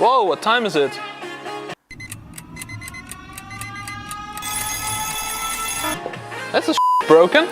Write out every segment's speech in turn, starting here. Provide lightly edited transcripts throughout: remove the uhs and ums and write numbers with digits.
Whoa, what time is it? That's a broken.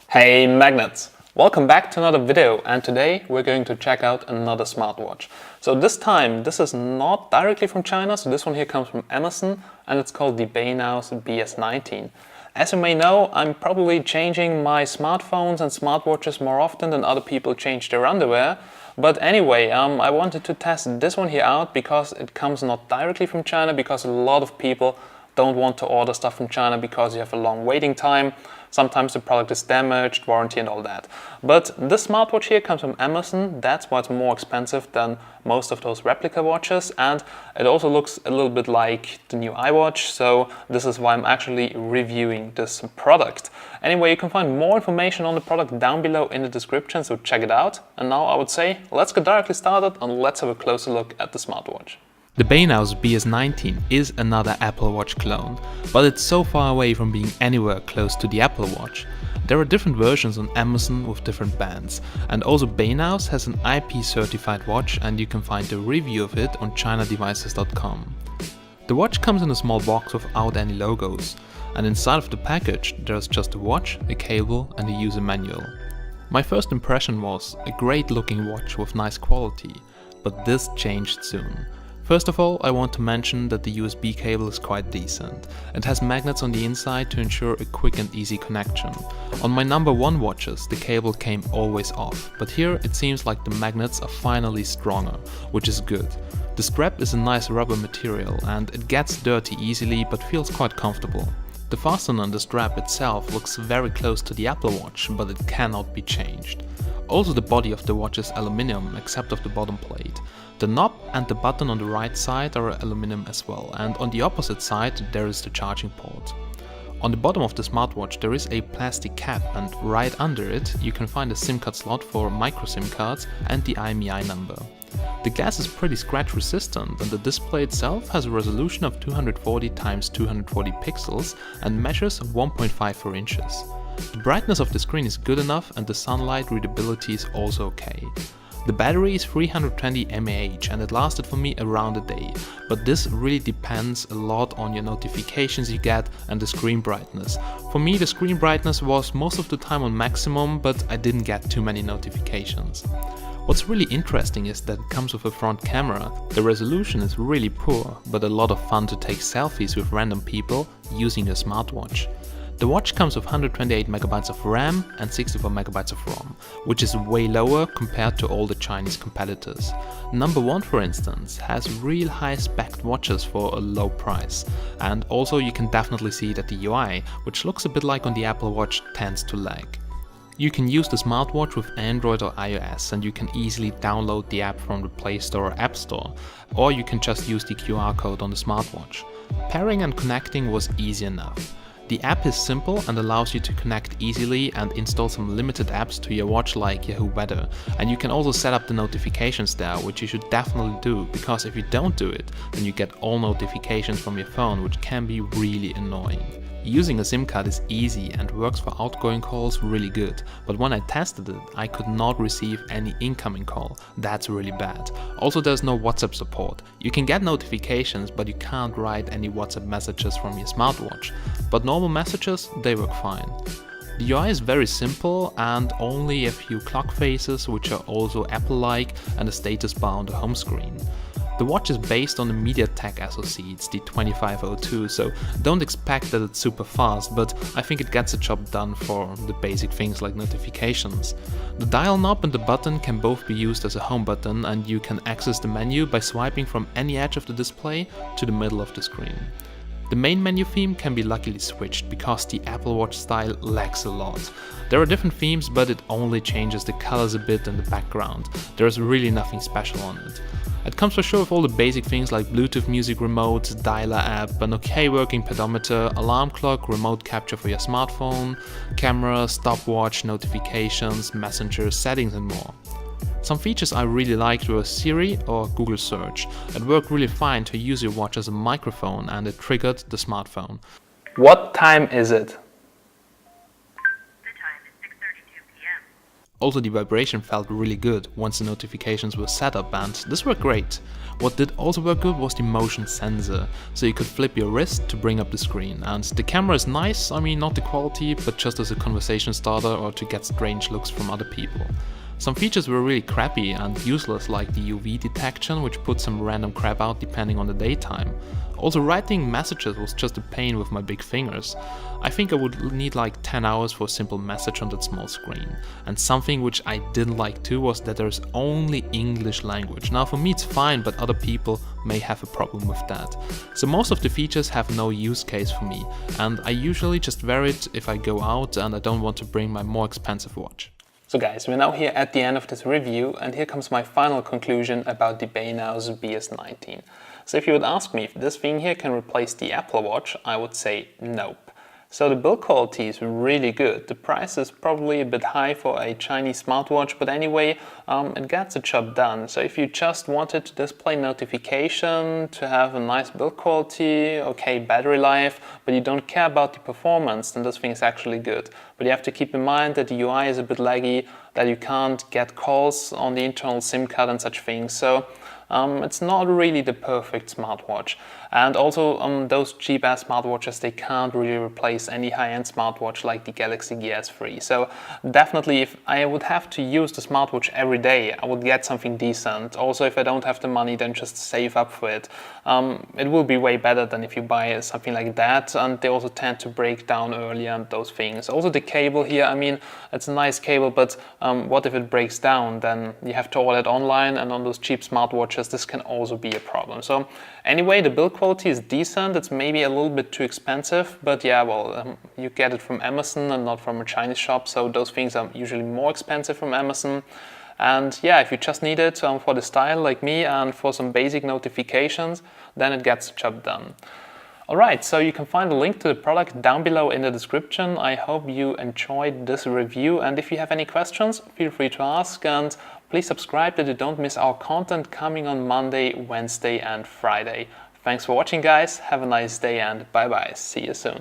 Hey magnets! Welcome back to another video, and today we're going to check out another smartwatch. So this time, this is not directly from China, so this one here comes from Amazon and it's called the Banaus BS19. As you may know, I'm probably changing my smartphones and smartwatches more often than other people change their underwear. But anyway, I wanted to test this one here out because it comes not directly from China, because a lot of people don't want to order stuff from China because you have a long waiting time. Sometimes the product is damaged, warranty and all that. But this smartwatch here comes from Amazon. That's why it's more expensive than most of those replica watches, and it also looks a little bit like the new iWatch, so this is why I'm actually reviewing this product. Anyway, you can find more information on the product down below in the description, so check it out. And now I would say let's get directly started and let's have a closer look at the smartwatch. The Banaus BS19 is another Apple Watch clone, but it's so far away from being anywhere close to the Apple Watch. There are different versions on Amazon with different bands, and also Banaus has an IP certified watch, and you can find a review of it on chinadevices.com. The watch comes in a small box without any logos, and inside of the package there's just a watch, a cable and a user manual. My first impression was a great looking watch with nice quality, but this changed soon. First of all, I want to mention that the USB cable is quite decent. It has magnets on the inside to ensure a quick and easy connection. On my number 1 watches, the cable came always off, but here it seems like the magnets are finally stronger, which is good. The strap is a nice rubber material and it gets dirty easily but feels quite comfortable. The fastener on the strap itself looks very close to the Apple Watch, but it cannot be changed. Also, the body of the watch is aluminium except of the bottom plate. The knob and the button on the right side are aluminium as well, and on the opposite side there is the charging port. On the bottom of the smartwatch there is a plastic cap, and right under it you can find a SIM card slot for micro SIM cards and the IMEI number. The glass is pretty scratch resistant, and the display itself has a resolution of 240x240 pixels and measures 1.54 inches. The brightness of the screen is good enough and the sunlight readability is also okay. The battery is 320 mAh and it lasted for me around a day, but this really depends a lot on your notifications you get and the screen brightness. For me the screen brightness was most of the time on maximum, but I didn't get too many notifications. What's really interesting is that it comes with a front camera. The resolution is really poor, but a lot of fun to take selfies with random people using your smartwatch. The watch comes with 128 MB of RAM and 64 MB of ROM, which is way lower compared to all the Chinese competitors. Number 1, for instance, has real high spec watches for a low price, and also you can definitely see that the UI, which looks a bit like on the Apple Watch, tends to lag. You can use the smartwatch with Android or iOS, and you can easily download the app from the Play Store or App Store, or you can just use the QR code on the smartwatch. Pairing and connecting was easy enough. The app is simple and allows you to connect easily and install some limited apps to your watch like Yahoo Weather, and you can also set up the notifications there, which you should definitely do, because if you don't do it, then you get all notifications from your phone, which can be really annoying. Using a SIM card is easy and works for outgoing calls really good, but when I tested it, I could not receive any incoming call. That's really bad. Also, there's no WhatsApp support. You can get notifications, but you can't write any WhatsApp messages from your smartwatch. But normal messages, they work fine. The UI is very simple and only a few clock faces, which are also Apple-like, and a status bar on the home screen. The watch is based on the MediaTek SoC, it's the 2502, so don't expect that it's super fast, but I think it gets the job done for the basic things like notifications. The dial knob and the button can both be used as a home button, and you can access the menu by swiping from any edge of the display to the middle of the screen. The main menu theme can be luckily switched because the Apple Watch style lags a lot. There are different themes, but it only changes the colors a bit in the background. There is really nothing special on it. It comes for sure with all the basic things like Bluetooth music remote, dialer app, an okay working pedometer, alarm clock, remote capture for your smartphone, camera, stopwatch, notifications, messenger, settings and more. Some features I really liked were Siri or Google Search. It worked really fine to use your watch as a microphone and it triggered the smartphone. What time is it? The time is 6:32 p.m. Also, the vibration felt really good once the notifications were set up, and this worked great. What did also work good was the motion sensor, so you could flip your wrist to bring up the screen. And the camera is nice, I mean not the quality, but just as a conversation starter or to get strange looks from other people. Some features were really crappy and useless, like the UV detection, which put some random crap out depending on the daytime. Also, writing messages was just a pain with my big fingers. I think I would need like 10 hours for a simple message on that small screen. And something which I didn't like too was that there's only English language. Now for me it's fine, but other people may have a problem with that. So most of the features have no use case for me, and I usually just wear it if I go out and I don't want to bring my more expensive watch. So guys, we're now here at the end of this review, and here comes my final conclusion about the Banaus BS19. So if you would ask me if this thing here can replace the Apple Watch, I would say nope. So the build quality is really good. The price is probably a bit high for a Chinese smartwatch, but anyway, it gets the job done. So if you just wanted to display notification, to have a nice build quality, okay battery life, but you don't care about the performance, then this thing is actually good. But you have to keep in mind that the UI is a bit laggy, that you can't get calls on the internal SIM card and such things. So it's not really the perfect smartwatch. And also those cheap-ass smartwatches, they can't really replace any high-end smartwatch like the Galaxy Gear S3. So definitely if I would have to use the smartwatch every day, I would get something decent. Also, if I don't have the money, then just save up for it. It will be way better than if you buy something like that, and they also tend to break down earlier and those things. Also the cable here, I mean, it's a nice cable, but what if it breaks down? Then you have to order it online, and on those cheap smartwatches this can also be a problem. So anyway, the build quality is decent. It's maybe a little bit too expensive, but yeah, well, you get it from Amazon and not from a Chinese shop, so those things are usually more expensive from Amazon. And yeah, if you just need it for the style like me and for some basic notifications, then it gets the job done. Alright, so you can find a link to the product down below in the description. I hope you enjoyed this review, and if you have any questions, feel free to ask, and please subscribe that you don't miss our content coming on Monday, Wednesday and Friday. Thanks for watching guys, have a nice day and bye bye, see you soon.